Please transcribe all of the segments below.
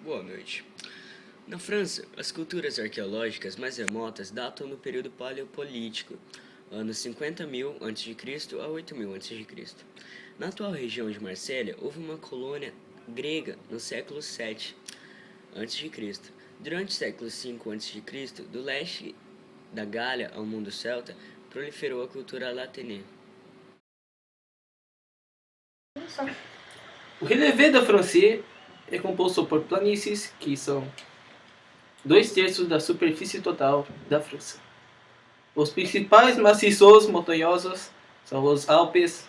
Boa noite. Na França, as culturas arqueológicas mais remotas datam no período paleolítico, anos 50.000 a.C. a 8.000 a.C. Na atual região de Marsella, houve uma colônia grega no século 7 a.C. Durante o século 5 a.C., do leste da Gália ao mundo celta, proliferou a cultura latinê. O relevé da França é composto por planícies, que são 2/3 da superfície total da França. Os principais maciços montanhosos são os Alpes,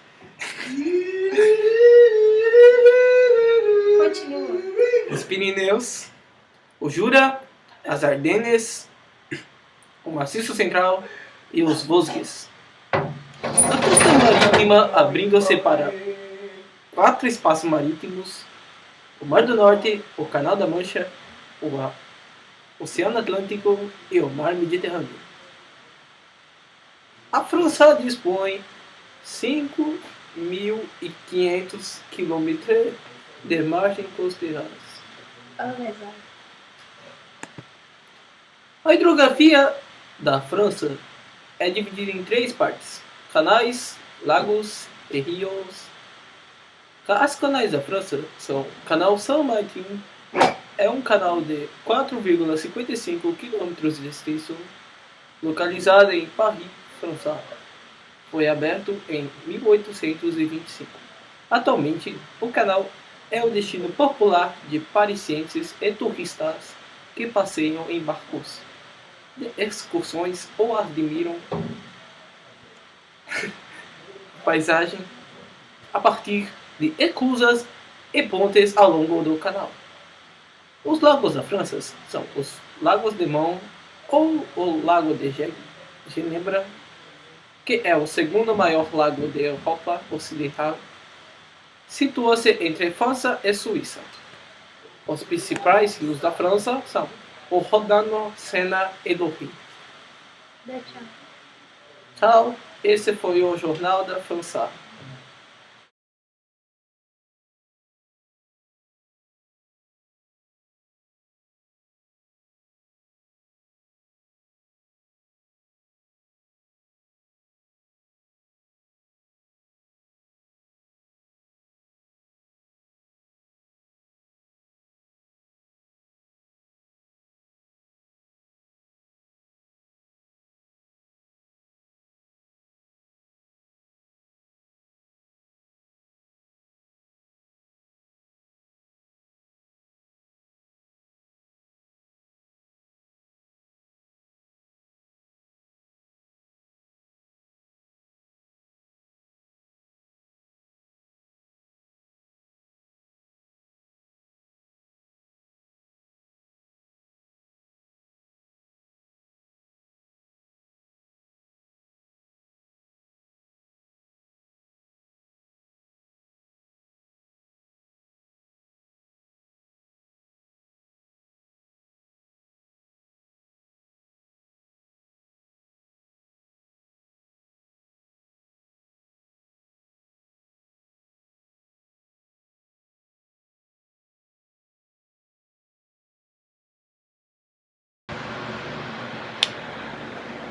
Continua. os Pirineus, o Jura, as Ardennes, o Maciço Central e os Vosges. A costa marítima abrindo-se para 4 espaços marítimos: o Mar do Norte, o Canal da Mancha, o Oceano Atlântico e o Mar Mediterrâneo. A França dispõe 5.500 quilômetros de margens costeiras. A hidrografia da França é dividida em 3 partes: canais, lagos e rios. As canais da França são o Canal Saint-Martin, é um canal de 4,55 km de extensão, localizado em Paris, França. Foi aberto em 1825. Atualmente, o canal é o destino popular de parisienses e turistas que passeiam em barcos de excursões ou admiram paisagem a partir de esclusas e pontes ao longo do canal. Os lagos da França são os Lagos de Mont ou o Lago de Genebra, que é o segundo maior lago da Europa Ocidental. Situa-se entre França e Suíça. Os principais rios da França são o Rodano, Sena e Douro. Tchau, esse foi o Jornal da França.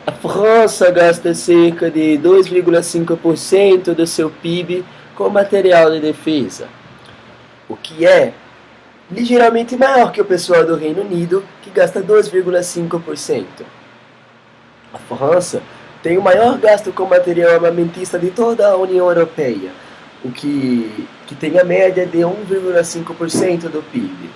A França gasta cerca de 2,5% do seu PIB com material de defesa, o que é ligeiramente maior que o pessoal do Reino Unido, que gasta 2,5%. A França tem o maior gasto com material armamentista de toda a União Europeia, o que tem a média de 1,5% do PIB.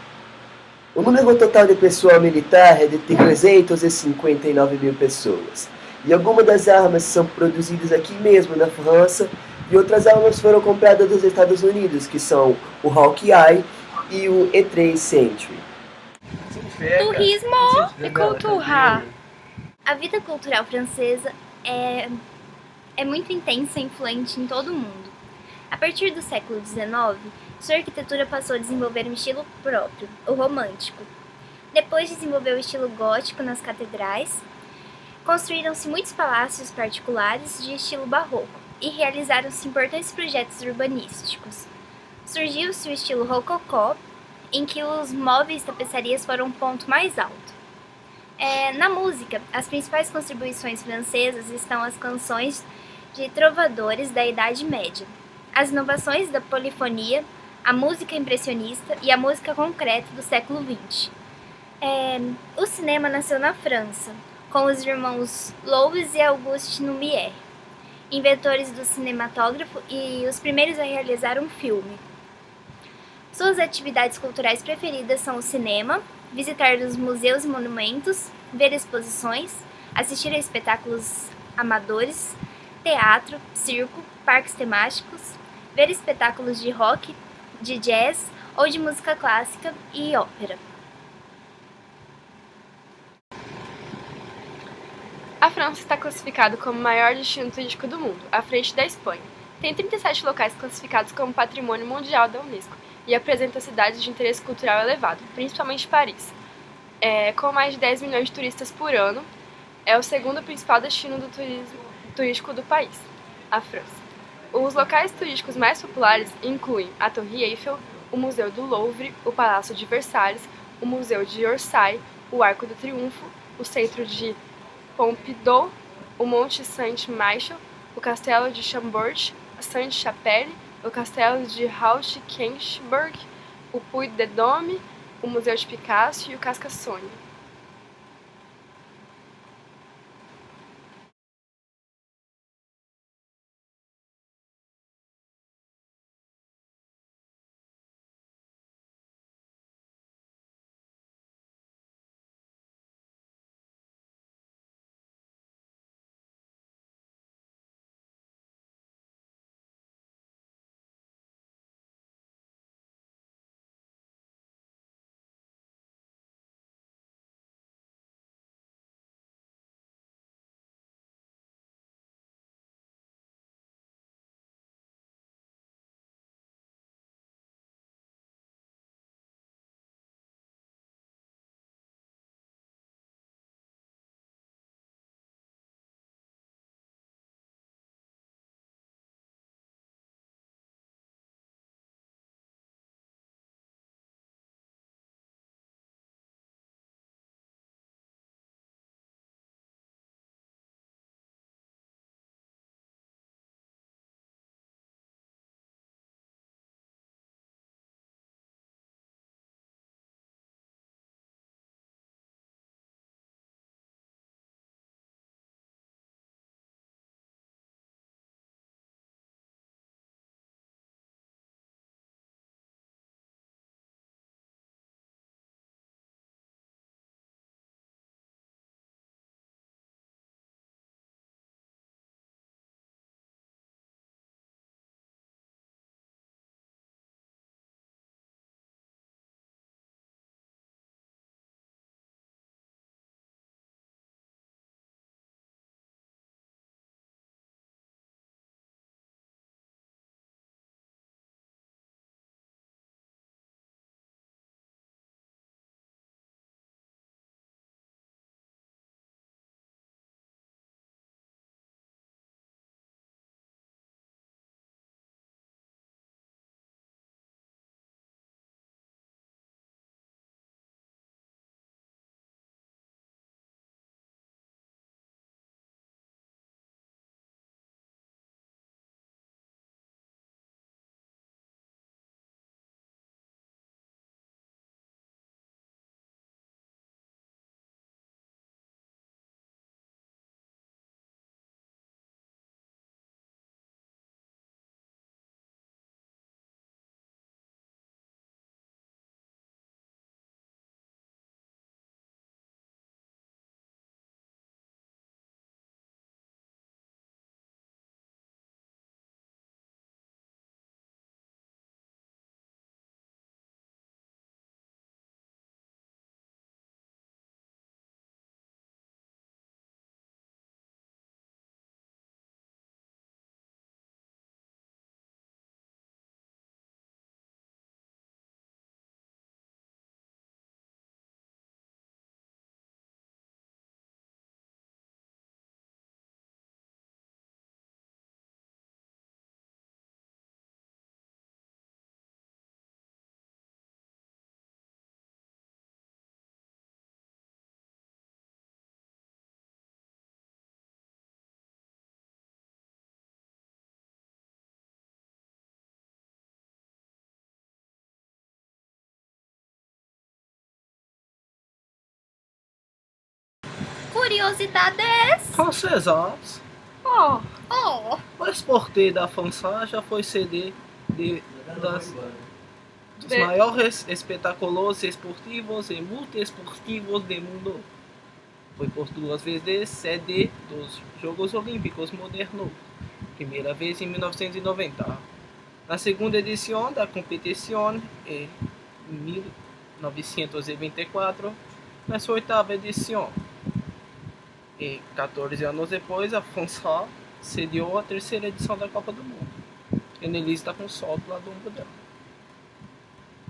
O número total de pessoal militar é de 359 mil pessoas, e algumas das armas são produzidas aqui mesmo na França, e outras armas foram compradas dos Estados Unidos, que são o Hawkeye e o E3 Sentry. Turismo e cultura. A vida cultural francesa é muito intensa e influente em todo o mundo. A partir do século XIX, sua arquitetura passou a desenvolver um estilo próprio, o romântico. Depois desenvolveu o estilo gótico nas catedrais, construíram-se muitos palácios particulares de estilo barroco e realizaram-se importantes projetos urbanísticos. Surgiu-se o estilo rococó em que os móveis e tapeçarias foram um ponto mais alto. Na música, as principais contribuições francesas estão as canções de trovadores da Idade Média, as inovações da polifonia, a música impressionista e a música concreta do século XX. O cinema nasceu na França, com os irmãos Louis e Auguste Lumière, inventores do cinematógrafo e os primeiros a realizar um filme. Suas atividades culturais preferidas são o cinema, visitar os museus e monumentos, ver exposições, assistir a espetáculos amadores, teatro, circo, parques temáticos, ver espetáculos de rock, de jazz ou de música clássica e ópera. A França está classificada como o maior destino turístico do mundo, à frente da Espanha. Tem 37 locais classificados como Patrimônio Mundial da Unesco e apresenta cidades de interesse cultural elevado, principalmente Paris. Com mais de 10 milhões de turistas por ano, é o segundo principal destino do turístico do país, a França. Os locais turísticos mais populares incluem a Torre Eiffel, o Museu do Louvre, o Palácio de Versalhes, o Museu de Orsay, o Arco do Triunfo, o Centro de Pompidou, o Monte Saint-Michel, o Castelo de Chambord, a Sainte-Chapelle, o Castelo de Haute-Kenschberg, o Puy-de-Dôme, o Museu de Picasso e o Carcassonne. curiosidades. Francesas, Oh, o esporte da França já foi sede dos maiores espetáculos esportivos e multiesportivos do mundo. Foi por 2 vezes sede dos Jogos Olímpicos Modernos, primeira vez em 1990. Na segunda edição da competição, em 1924, na sua 8ª edição. E 14 anos depois, a França sediou a 3ª edição da Copa do Mundo. E ele está com o sol do lado do ombro dela.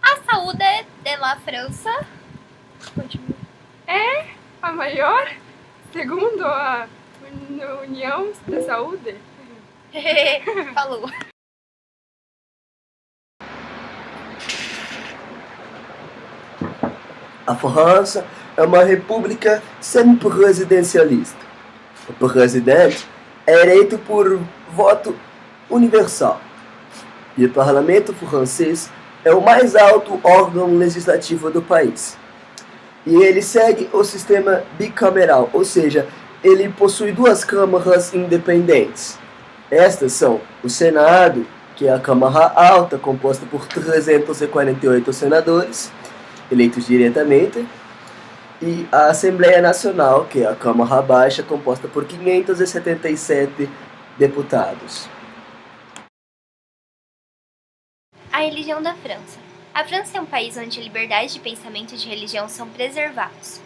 a saúde de la França. Continua. A maior, segundo a União da Saúde. Falou. A França é uma república semipresidencialista. O presidente é eleito por voto universal. E o parlamento francês é o mais alto órgão legislativo do país. E ele segue o sistema bicameral, ou seja, ele possui 2 câmaras independentes. Estas são o Senado, que é a Câmara Alta, composta por 348 senadores, eleitos diretamente, e a Assembleia Nacional, que é a Câmara Baixa, composta por 577 deputados. A religião da França. A França é um país onde a liberdade de pensamento e de religião são preservados.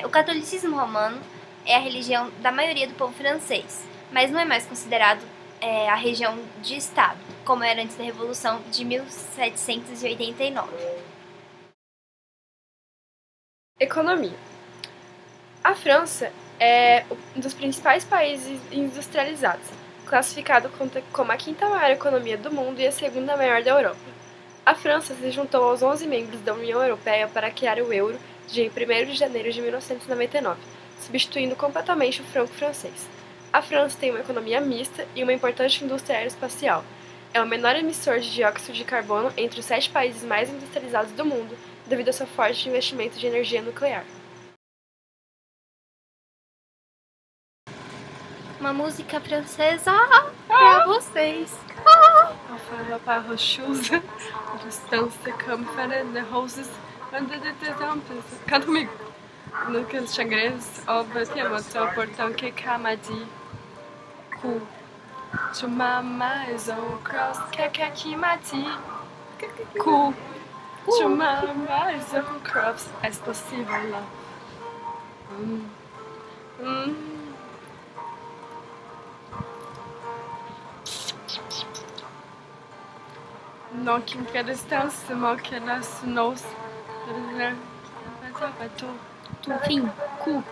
O catolicismo romano é a religião da maioria do povo francês, mas não é mais considerado a religião de Estado, como era antes da Revolução de 1789. Economia. A França é um dos principais países industrializados, classificado como a 5ª maior economia do mundo e a 2ª maior da Europa. A França se juntou aos 11 membros da União Europeia para criar o euro em 1º de janeiro de 1999, substituindo completamente o franco francês. A França tem uma economia mista e uma importante indústria aeroespacial. É o menor emissor de dióxido de carbono entre os 7 países mais industrializados do mundo, devido ao seu forte investimento de energia nuclear. Uma música francesa pra vocês. Enfin, pas rochouse, distância, câmara, de roses, canta comigo. Nos chagres, obra, temos o portão que camadi, cu, chama mais um cross, que mati, cu, chama mais um cross, é possível lá. Non, qui me fait distance, c'est moi qui la sous-nose. Enfim, cu.